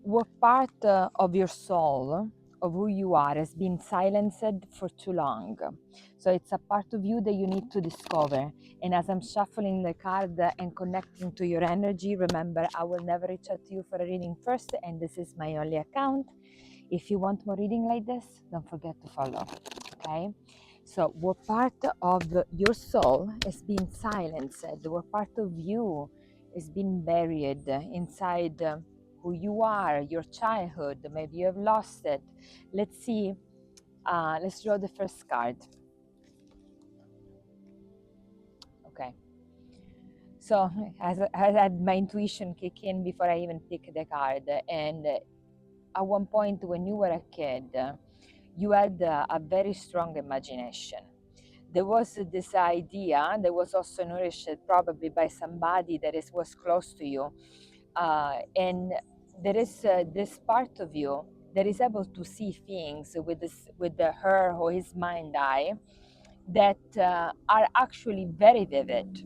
what part of your soul, of who you are, has been silenced for too long. So it's a part of you that you need to discover. And as I'm shuffling the card and connecting to your energy, remember, I will never reach out to you for a reading first, and this is my only account. If you want more reading like this, don't forget to follow, okay? So what part of your soul has been silenced? What part of you has been buried inside who you are, your childhood? Maybe you have lost it. Let's see. Let's draw the first card. Okay. So I had my intuition kick in before I even picked the card. And at one point when you were a kid, you had a very strong imagination. There was this idea that was also nourished probably by somebody that was close to you. And there is this part of you that is able to see things with her or his mind eye that are actually very vivid.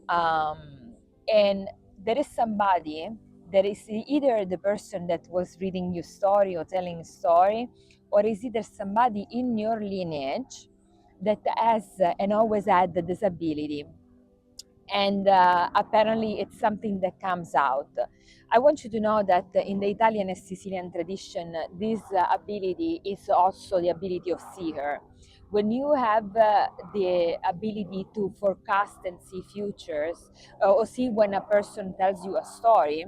And there is somebody that is either the person that was reading your story or telling a story, or is either somebody in your lineage that has and always had the disability. And apparently it's something that comes out. I want you to know that in the Italian and Sicilian tradition, this ability is also the ability of seer. When you have the ability to forecast and see futures, or see when a person tells you a story,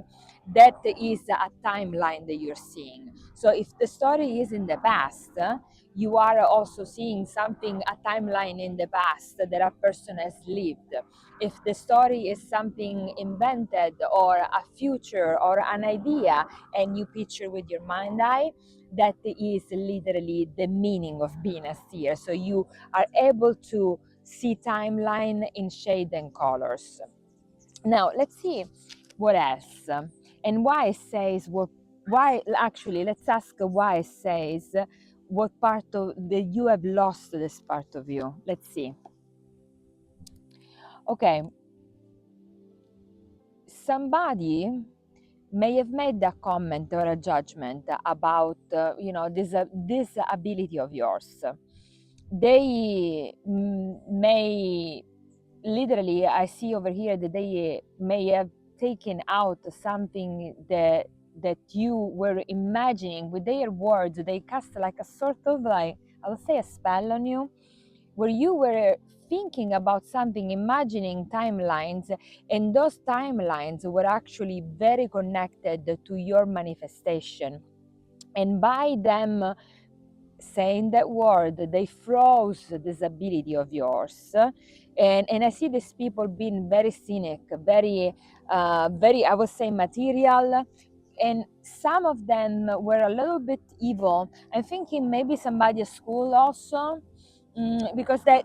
that is a timeline that you're seeing. So if the story is in the past, you are also seeing something, a timeline in the past that a person has lived. If the story is something invented or a future or an idea and you picture with your mind eye, that is literally the meaning of being a seer. So you are able to see timeline in shade and colors. Now let's see what else, and why it says what. Why actually? Let's ask why it says what part of that you have lost this part of you. Let's see. Okay, somebody may have made a comment or a judgment about this ability of yours. They may literally, I see over here that they may have taken out something that you were imagining with their words. They cast like a sort of, like, I would say, a spell on you, where you were thinking about something, imagining timelines, and those timelines were actually very connected to your manifestation. And by them saying that word, they froze this ability of yours. And I see these people being very cynic, very, I would say, material. And some of them were a little bit evil. I'm thinking maybe somebody at school also, because the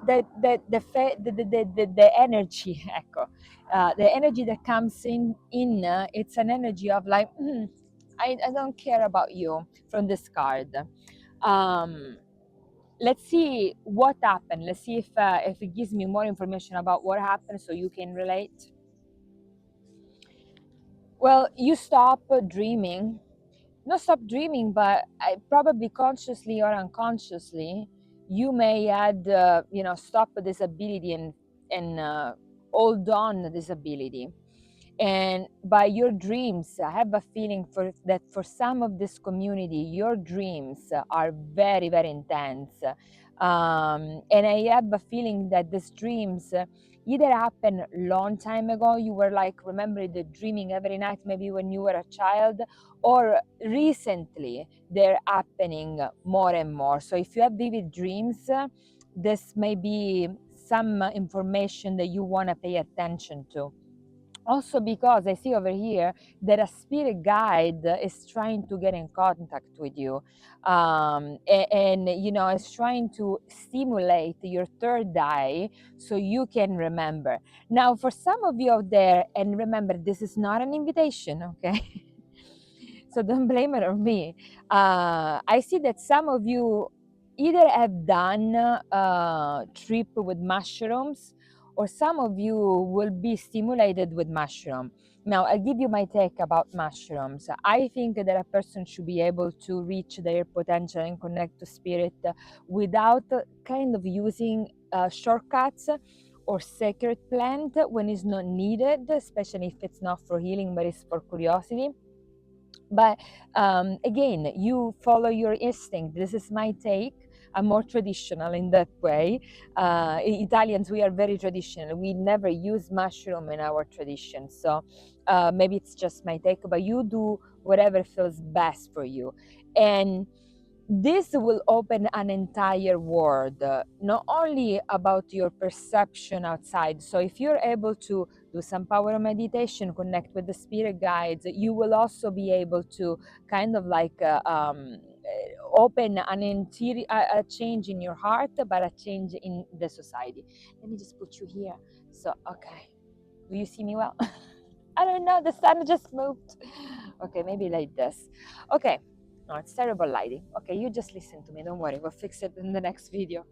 energy, ecco, the energy that comes in it's an energy of like, I don't care about you from this card. Um, let's see what happened. Let's see if it gives me more information about what happened so you can relate. Well, you stop dreaming. Not stop dreaming, but probably consciously or unconsciously, you may had, stop this ability and hold on this ability. And by your dreams, I have a feeling for some of this community, your dreams are very, very intense. And I have a feeling that these dreams either happened long time ago, you were like, remember the dreaming every night, maybe when you were a child, or recently they're happening more and more. So if you have vivid dreams, this may be some information that you want to pay attention to. Also, because I see over here that a spirit guide is trying to get in contact with you, and is trying to stimulate your third eye so you can remember. Now, for some of you out there, and remember, this is not an invitation, okay? So don't blame it on me. I see that some of you either have done a trip with mushrooms, or some of you will be stimulated with mushroom. Now, I'll give you my take about mushrooms. I think that a person should be able to reach their potential and connect to spirit without kind of using shortcuts or sacred plant when it's not needed, especially if it's not for healing but it's for curiosity. But again, you follow your instinct. This is my take. I'm more traditional in that way. Italians, we are very traditional. We never use mushroom in our tradition. So maybe it's just my take, but you do whatever feels best for you. And this will open an entire world, not only about your perception outside. So if you're able to do some power of meditation, connect with the spirit guides, you will also be able to kind of like open an interior, a change in your heart, but a change in the society. Let me just put you here. So, okay. Do you see me well? I don't know. The sun just moved. Okay, maybe like this. Okay. No, it's terrible lighting. Okay, you just listen to me. Don't worry. We'll fix it in the next video.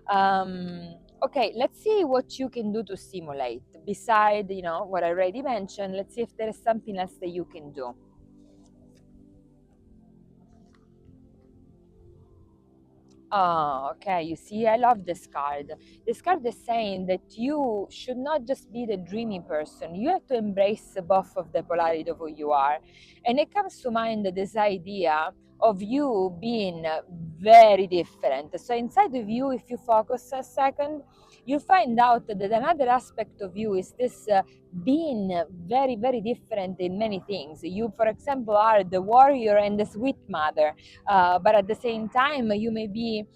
Okay, let's see what you can do to stimulate. Beside, what I already mentioned, let's see if there is something else that you can do. Oh, okay. You see, I love this card. This card is saying that you should not just be the dreamy person. You have to embrace both of the polarity of who you are. And it comes to mind this idea of you being very different. So inside of you, if you focus a second, you'll find out that another aspect of you is this being very, very different in many things. You, for example, are the warrior and the sweet mother, but at the same time, you may be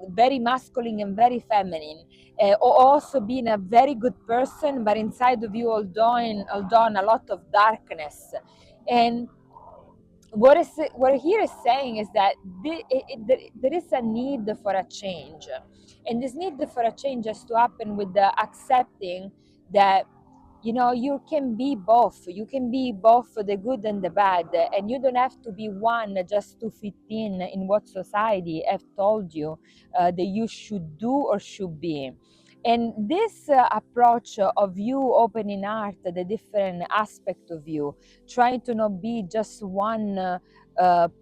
very masculine and very feminine, or also being a very good person, but inside of you, hold on a lot of darkness. And what here is saying is that there is a need for a change, and this need for a change has to happen with the accepting that you can be both. You can be both the good and the bad, and you don't have to be one just to fit in what society have told you that you should do or should be. And this approach of you opening art, the different aspect of you, trying to not be just one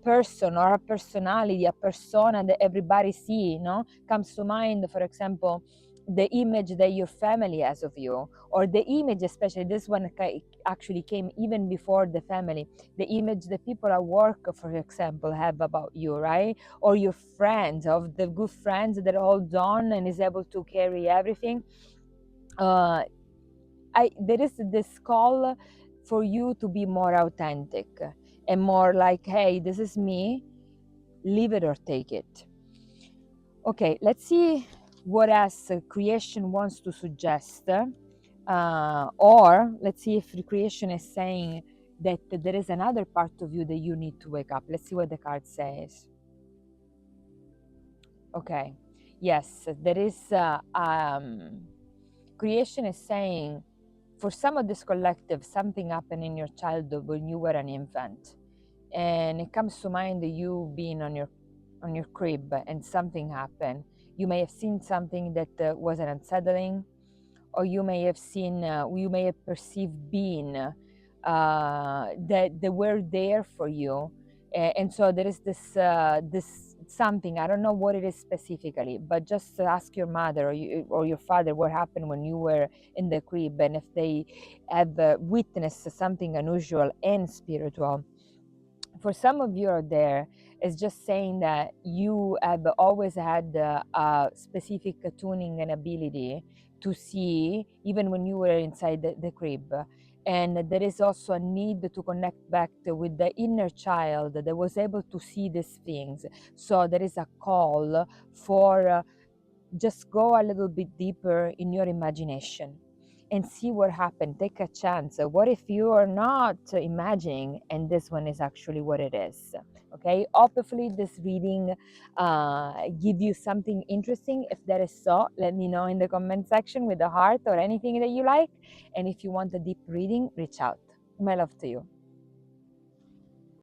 person or a personality, a persona that everybody see, comes to mind, for example, the image that your family has of you, or the image, especially this one actually came even before the family, the image that people at work, for example, have about you, right? Or your friends, of the good friends that hold on and is able to carry everything. There is this call for you to be more authentic and more like, hey, this is me, leave it or take it. Okay, let's see what else creation wants to suggest. Or let's see if the creation is saying that there is another part of you that you need to wake up. Let's see what the card says. Okay, yes, there is creation is saying, for some of this collective, something happened in your childhood when you were an infant, and it comes to mind that you being on your crib and something happened. You may have seen something that was unsettling, or you may have seen, you may have perceived being that they were there for you. And so there is this something, I don't know what it is specifically, but just ask your mother or your father what happened when you were in the crib, and if they have witnessed something unusual and spiritual. For some of you out there, it's just saying that you have always had a specific tuning and ability to see even when you were inside the crib. And there is also a need to connect back with the inner child that was able to see these things. So there is a call for just go a little bit deeper in your imagination and see what happened. Take a chance. What if you are not imagining and this one is actually what it is? Okay, hopefully this reading give you something interesting. If that is so, let me know in the comment section with a heart or anything that you like. And if you want a deep reading, reach out. My love to you.